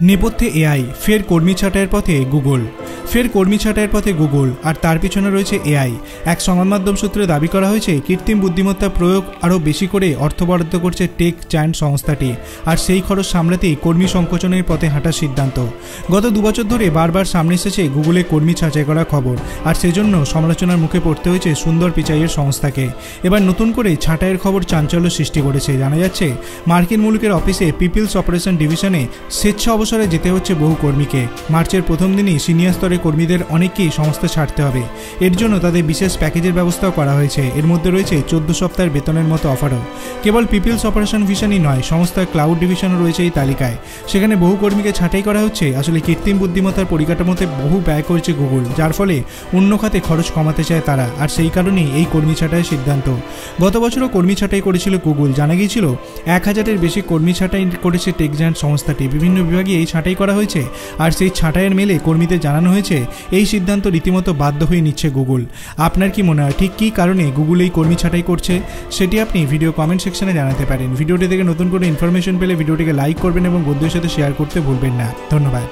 নেপথ্যে এআই, ফের কর্মী ছাঁটাইয়ের পথে গুগল। আর তার পিছনে রয়েছে এআই। এক সংবাদ মাধ্যম সূত্রে দাবি করা হয়েছে কৃত্রিম বুদ্ধিমত্তা প্রয়োগ আরও বেশি করে অর্থ বরাদ্দ করছে টেক জায়ান্ট সংস্থাটি, আর সেই খরচ সামলাতেই কর্মী সংকোচনের পথে হাঁটার সিদ্ধান্ত। গত 2 বছর ধরে বারবার সামনে এসেছে গুগলে কর্মী ছাঁটাই করার খবর, আর সেজন্য সমালোচনার মুখে পড়তে হয়েছে সুন্দর পিচাইয়ের সংস্থাকে। এবার নতুন করে ছাঁটাইয়ের খবর চাঞ্চল্য সৃষ্টি করেছে। জানা যাচ্ছে মার্কিন মুলুকের অফিসে পিপলস অপারেশন ডিভিশনে স্বেচ্ছা অবসরে যেতে হচ্ছে বহু কর্মীকে। মার্চের প্রথম দিনই সিনিয়র স্তরের কর্মীদের অনেককেই সংস্থা ছাড়তে হবে। এর জন্য তাদের বিশেষ প্যাকেজের ব্যবস্থাও করা হয়েছে। এর মধ্যে রয়েছে 14 সপ্তাহের বেতনের মতো অফারও। কেবল পিপলস অপারেশন ডিভিশনই নয়, সংস্থার ক্লাউড ডিভিশনও রয়েছে এই তালিকায়। সেখানে বহু কর্মীকে ছাঁটাই করা হচ্ছে। আসলে কৃত্রিম বুদ্ধিমত্তার পরিকাঠামোতে বহু ব্যয় করেছে গুগল, যার ফলে অন্য খাতে খরচ কমাতে চায় তারা, আর সেই কারণেই এই কর্মী ছাঁটাইয়ের সিদ্ধান্ত। গত বছরও কর্মী ছাঁটাই করেছিল গুগল। জানা গিয়েছিল 1000-এর বেশি কর্মী ছাঁটাই করেছে টেক জায়ান্ট সংস্থাটি। বিভিন্ন বিভাগে এই ছাঁটাই করা হয়েছে, আর সেই ছাঁটাইয়ের মেলে কর্মীদের জানানো হয়েছে এই সিদ্ধান্ত রীতিমতো বাধ্য হয়ে নিচ্ছে গুগল। আপনার কি মনে হয় ঠিক কী কারণে গুগল এই কর্মী ছাঁটাই করছে? সেটি আপনি ভিডিও কমেন্ট সেকশনে জানাতে পারেন। ভিডিওটি থেকে নতুন করে ইনফরমেশন পেলে ভিডিওটিকে লাইক করবেন এবং বন্ধুদের সাথে শেয়ার করতে ভুলবেন না। ধন্যবাদ।